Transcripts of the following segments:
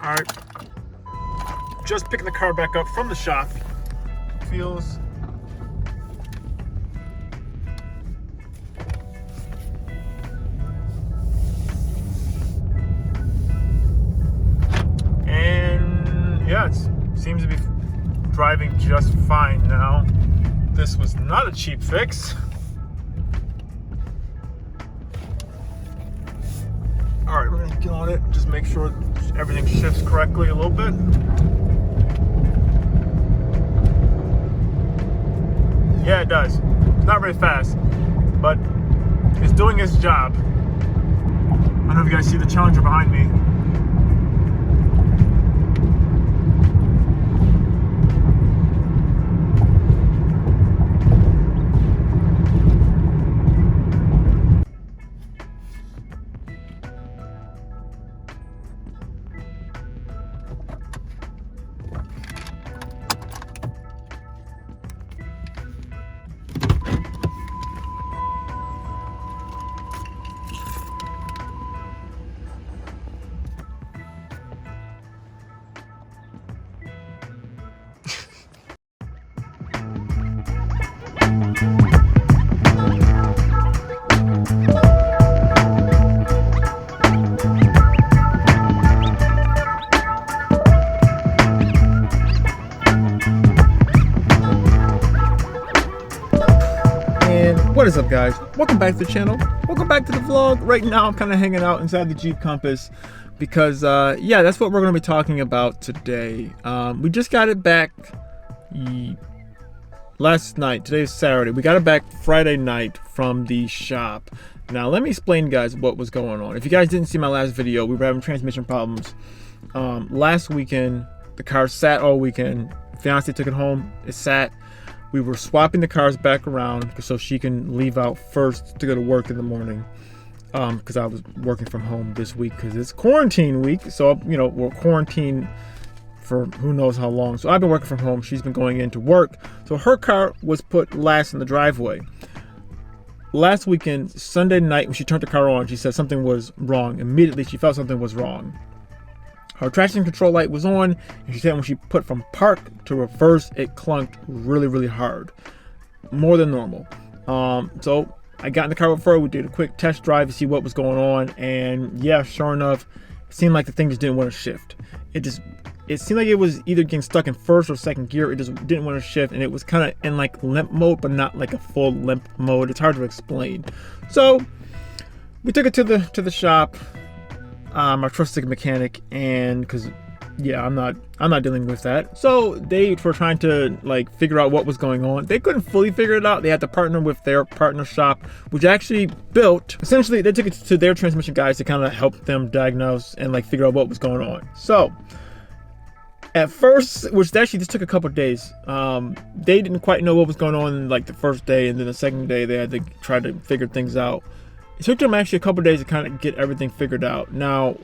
All right, just picking the car back up from the shop. Feels yeah, it seems to be driving just fine now. This was not a cheap fix. All right, we're gonna get on it, just make sure everything shifts correctly a little bit. Yeah, it does. It's not very fast, but it's doing its job. I don't know if you guys see the Challenger behind me. What is up, guys? Welcome back to the channel. Welcome back to the vlog. Right now I'm kind of hanging out inside the Jeep Compass because yeah, that's what we're going to be talking about today. We just got it back last night. Today is Saturday. We got it back Friday night from the shop. Now let me explain, guys, what was going on. If you guys didn't see my last video, we were having transmission problems last weekend. The car sat all weekend. Fiance took it home. It sat. We were swapping the cars back around so she can leave out first to go to work in the morning, because I was working from home this week because it's quarantine week. So, you know, we're quarantined for who knows how long. So I've been working from home. She's been going into work. So her car was put last in the driveway. Last weekend, Sunday night, when she turned the car on, she said something was wrong. Immediately, she felt something was wrong. Her traction control light was on, and she said when she put from park to reverse, it clunked really, really hard, more than normal. So I got in the car with her. We did a quick test drive to see what was going on, and yeah, sure enough, it seemed like the thing just didn't want to shift. It seemed like it was either getting stuck in first or second gear. It just didn't want to shift, and it was kind of in like limp mode, but not like a full limp mode. It's hard to explain. So we took it to the shop. Our trusted mechanic, and because yeah, I'm not dealing with that. So they were trying to like figure out what was going on. They couldn't fully figure it out. They had to partner with their partner shop, which actually built, essentially they took it to their transmission guys to kind of help them diagnose and like figure out what was going on. So at first, which actually just took a couple of days, they didn't quite know what was going on like the first day, and then the second day they had to try to figure things out. It took them actually a couple of days to kind of get everything figured out. Now,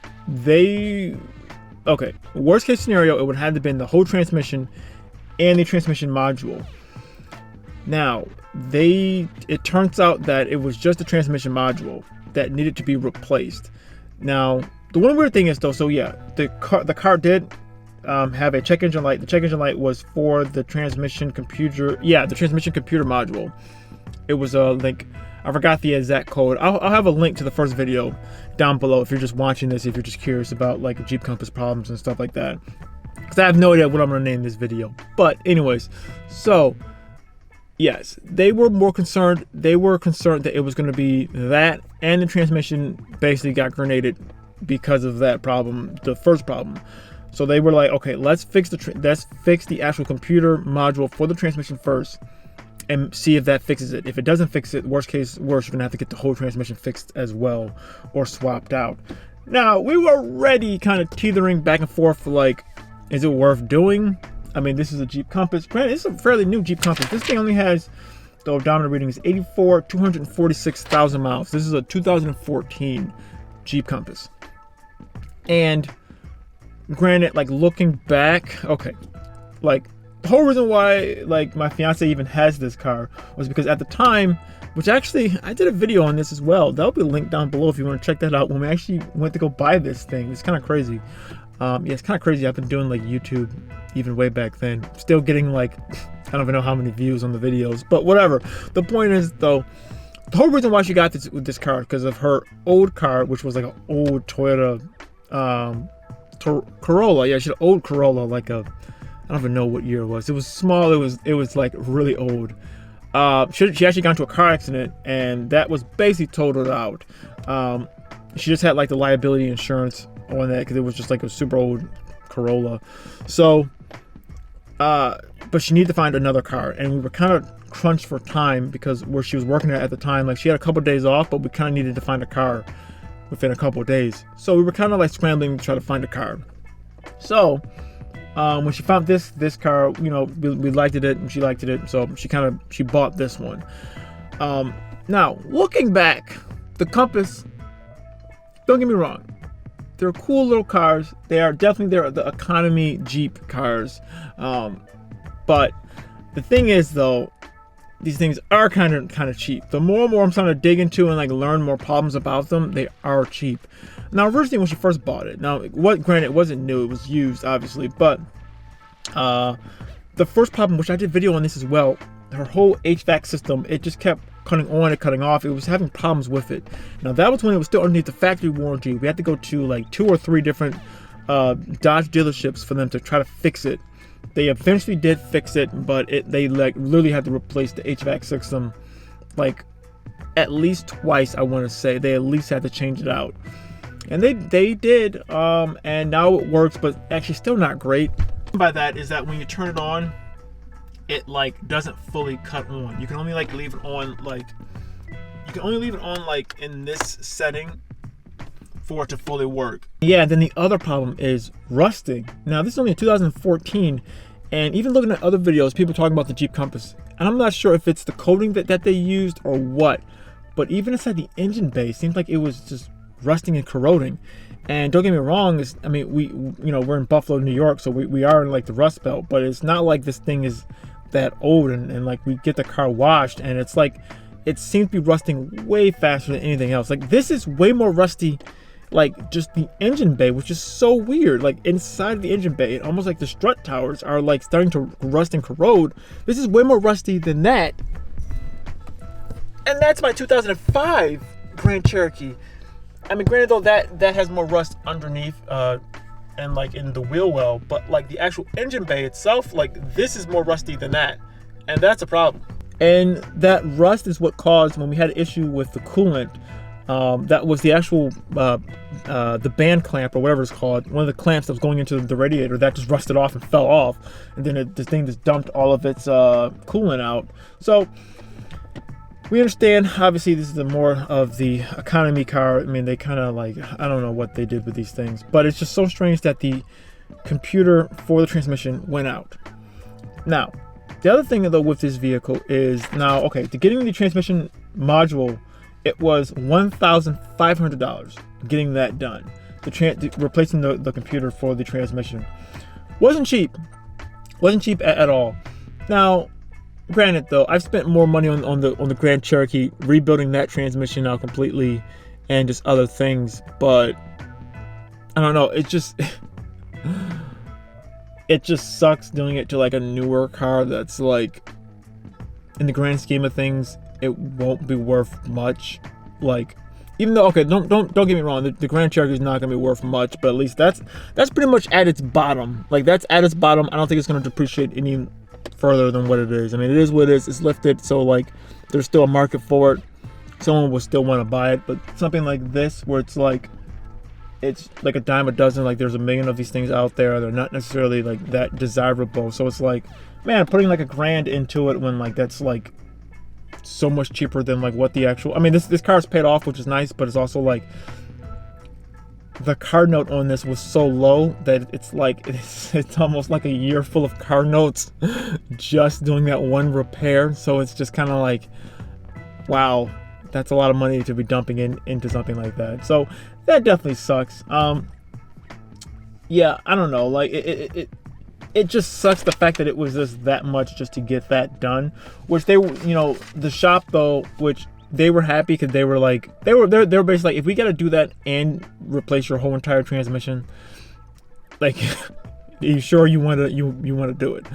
okay, worst case scenario, it would have to been the whole transmission and the transmission module. Now, it turns out that it was just the transmission module that needed to be replaced. Now, the one weird thing is though, so yeah, the car did have a check engine light. The check engine light was for the transmission computer. Yeah, the transmission computer module. It was a link. I forgot the exact code. I'll have a link to the first video down below if you're just watching this, if you're just curious about like Jeep Compass problems and stuff like that. Because I have no idea what I'm going to name this video. But anyways, so yes, they were more concerned. They were concerned that it was going to be that, and the transmission basically got grenaded because of that problem, the first problem. So they were like, okay, let's fix the actual computer module for the transmission first, and see if that fixes it. If it doesn't fix it, worst case worse, you're gonna have to get the whole transmission fixed as well, or swapped out. Now, we were already kind of teetering back and forth for like, is it worth doing? I mean, this is a Jeep Compass. Granted, it's a fairly new Jeep Compass. This thing only has, the odometer reading is 246,000 miles. This is a 2014 Jeep Compass. And granted, like looking back, okay, like the whole reason why like my fiance even has this car was because at the time, which actually I did a video on this as well. That'll be linked down below if you want to check that out. When we actually went to go buy this thing, it's kind of crazy. Yeah, it's kind of crazy. I've been doing like YouTube even way back then, still getting like I don't even know how many views on the videos, but whatever. The point is though, the whole reason why she got this car because of her old car, which was like an old Toyota Corolla. Yeah, she had an old Corolla, like a, I don't even know what year it was. It was small. It was like really old. She actually got into a car accident, and that was basically totaled out. She just had like the liability insurance on that because it was just like a super old Corolla. So, but she needed to find another car, and we were kind of crunched for time because where she was working at the time, like she had a couple of days off, but we kind of needed to find a car within a couple of days. So we were kind of like scrambling to try to find a car. So when she found this car, you know, we liked it and she liked it, so she bought this one. Now looking back, the Compass, don't get me wrong, they're cool little cars. They are definitely the economy Jeep cars. But the thing is though, these things are kind of cheap. The more and more I'm starting to dig into and like learn more problems about them, they are cheap. Now originally when she first bought it, now granted it wasn't new, it was used obviously, but the first problem, which I did video on this as well, her whole HVAC system, it just kept cutting on and cutting off. It was having problems with it. Now that was when it was still underneath the factory warranty. We had to go to like 2 or 3 different Dodge dealerships for them to try to fix it. They eventually did fix it, but they like literally had to replace the HVAC system like at least twice. I want to say they at least had to change it out, and they did, and now it works, but actually still not great. By that is that when you turn it on, it like doesn't fully cut on. You can only like leave it on like in this setting for it to fully work. Yeah, then the other problem is rusting. Now this is only in 2014, and even looking at other videos, people talking about the Jeep Compass, and I'm not sure if it's the coating that they used or what, but even inside the engine bay, it seems like it was just rusting and corroding. And don't get me wrong, I mean, we're in Buffalo, New York, so we are in like the Rust Belt, but it's not like this thing is that old, and like we get the car washed and it's like it seems to be rusting way faster than anything else. Like this is way more rusty, like just the engine bay, which is so weird. Like inside the engine bay, almost like the strut towers are like starting to rust and corrode. This is way more rusty than that, and that's my 2005 Grand Cherokee. I mean, granted though, that has more rust underneath and like in the wheel well, but like the actual engine bay itself, like this is more rusty than that, and that's a problem. And that rust is what caused when we had an issue with the coolant. That was the actual the band clamp or whatever it's called, one of the clamps that was going into the radiator, that just rusted off and fell off, and then this thing just dumped all of its coolant out. So we understand, obviously this is more of the economy car. I mean, they kind of like, I don't know what they did with these things, but it's just so strange that the computer for the transmission went out. Now, the other thing though with this vehicle is, now, okay, to getting the transmission module, it was $1,500 getting that done. Replacing the computer for the transmission wasn't cheap. Wasn't cheap at all. Now, granted though, I've spent more money on the Grand Cherokee, rebuilding that transmission now completely, and just other things, but I don't know, it just it just sucks doing it to like a newer car that's like, in the grand scheme of things, it won't be worth much. Like, even though, okay, don't get me wrong, the Grand Cherokee is not gonna be worth much, but at least that's pretty much at its bottom. Like that's at its bottom. I don't think it's gonna depreciate any further than what it is. I mean, it is what it is. It's lifted, so like there's still a market for it. Someone will still want to buy it. But something like this, where it's like a dime a dozen, like there's a million of these things out there, they're not necessarily like that desirable. So it's like, man, putting like $1,000 into it when like that's like so much cheaper than like what the actual, I mean, this car is paid off, which is nice, but it's also like the car note on this was so low that it's like it's almost like a year full of car notes just doing that one repair. So it's just kind of like, wow, that's a lot of money to be dumping into something like that. So that definitely sucks. Yeah, I don't know, like it just sucks the fact that it was just that much just to get that done, which they were, you know, the shop though, which they were happy because they were basically like, if we got to do that and replace your whole entire transmission, Like, are you sure you want to do it?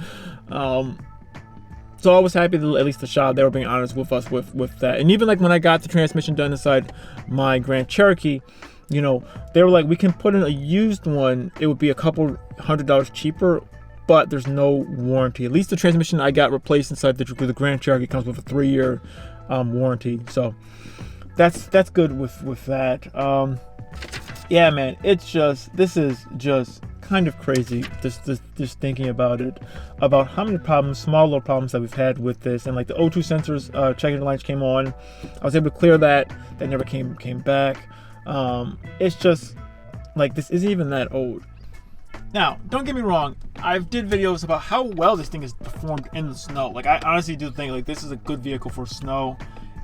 So I was happy that at least the shop, they were being honest with us with that. And even like when I got the transmission done inside my Grand Cherokee, you know, they were like, we can put in a used one. It would be a couple $100 cheaper, but there's no warranty. At least the transmission I got replaced inside the Grand Cherokee comes with a 3-year warranty. So that's good with that. Yeah, man, it's just, this is just kind of crazy just thinking about it, about how many problems, small little problems that we've had with this. And like the O2 sensors checking the lights came on, I was able to clear that never came back. It's just like, this isn't even that old. Now, don't get me wrong, I've did videos about how well this thing is performed in the snow. Like, I honestly do think like this is a good vehicle for snow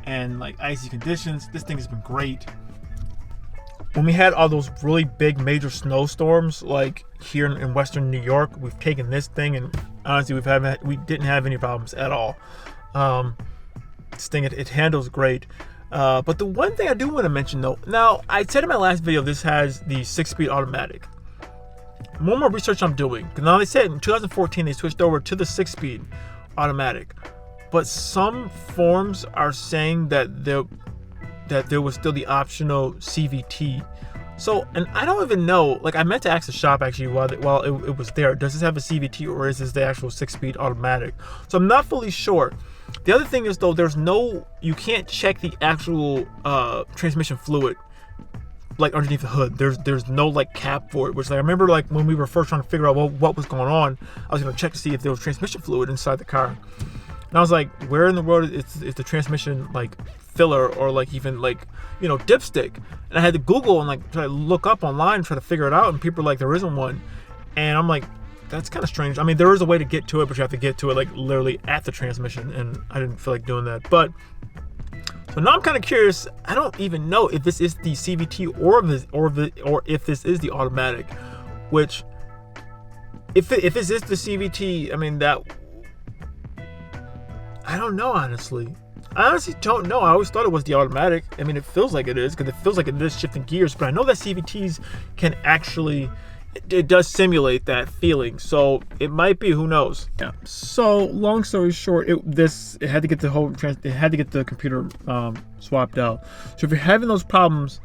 and like icy conditions. This thing has been great. When we had all those really big major snowstorms, like here in Western New York, we've taken this thing and honestly we didn't have any problems at all. This thing, it handles great. But the one thing I do want to mention though, now I said in my last video, this has the 6-speed automatic. More and more research I'm doing, because now they said in 2014 they switched over to the 6-speed automatic, but some forums are saying that there was still the optional CVT. So, and I don't even know, like I meant to ask the shop actually while it was there, does this have a CVT or is this the actual 6-speed automatic? So I'm not fully sure. The other thing is though, you can't check the actual transmission fluid like underneath the hood. There's no like cap for it, which like, I remember like when we were first trying to figure out what was going on, I was gonna check to see if there was transmission fluid inside the car. And I was like, where in the world is the transmission like filler or like even like, you know, dipstick? And I had to Google and like try to look up online and try to figure it out, and people are like, there isn't one. And I'm like, that's kind of strange. I mean, there is a way to get to it, but you have to get to it like literally at the transmission, and I didn't feel like doing that. But so now I'm kind of curious. I don't even know if this is the CVT or if this is the automatic. Which, if this is the CVT, I mean that, I don't know honestly. I honestly don't know. I always thought it was the automatic. I mean, it feels like it is because it feels like it is shifting gears. But I know that CVTs can actually, it does simulate that feeling. So it might be. Who knows? Yeah. So long story short, it had to get the computer swapped out. So if you're having those problems,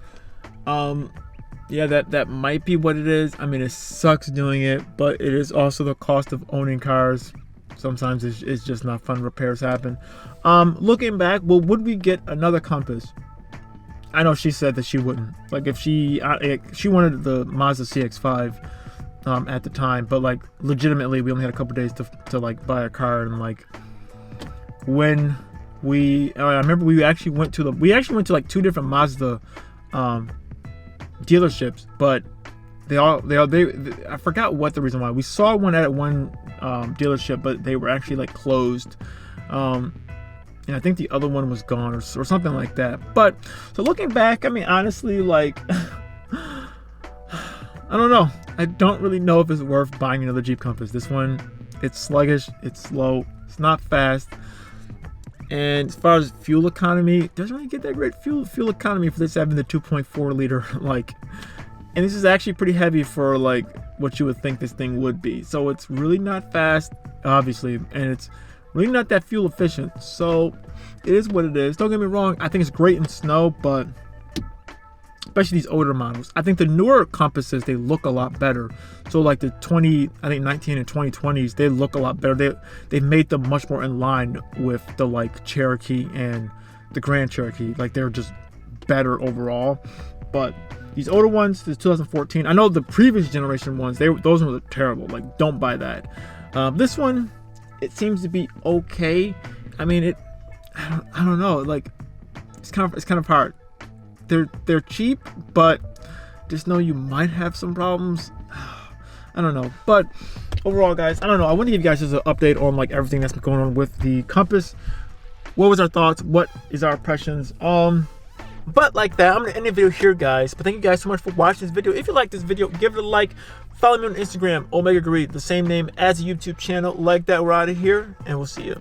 yeah, that might be what it is. I mean, it sucks doing it, but it is also the cost of owning cars. Sometimes it's just not fun. Repairs happen. Looking back, well, would we get another Compass? I know she said that she wouldn't. Like if she wanted the Mazda CX-5 at the time, but like legitimately we only had a couple days to like buy a car. And like when I remember we actually went to like 2 different Mazda dealerships, but they I forgot what the reason why. We saw one at one dealership, but they were actually like closed, and I think the other one was gone or something like that. But so looking back, I mean honestly, like I don't know. I don't really know if it's worth buying another Jeep Compass. This one, it's sluggish, it's slow, it's not fast, and as far as fuel economy, it doesn't really get that great fuel economy for this having the 2.4 liter like. And this is actually pretty heavy for like what you would think this thing would be. So it's really not fast, obviously, and it's really not that fuel efficient. So it is what it is. Don't get me wrong, I think it's great in snow, but especially these older models. I think the newer Compasses, they look a lot better. So like the 19 and 2020s, they look a lot better. They've made them much more in line with the like Cherokee and the Grand Cherokee. Like they're just better overall. But these older ones, the 2014, I know the previous generation ones, those ones were terrible. Like, don't buy that. This one, it seems to be okay. I mean, I don't know. Like, it's kind of hard. They're cheap, but just know you might have some problems. I don't know. But overall, guys, I don't know. I want to give you guys just an update on like everything that's been going on with the Compass. What was our thoughts? What is our impressions? But like that, I'm gonna end the video here, guys. But thank you guys so much for watching this video. If you like this video, give it a like. Follow me on Instagram, OmegaGreed, the same name as the YouTube channel. Like that, we're out of here, and we'll see you.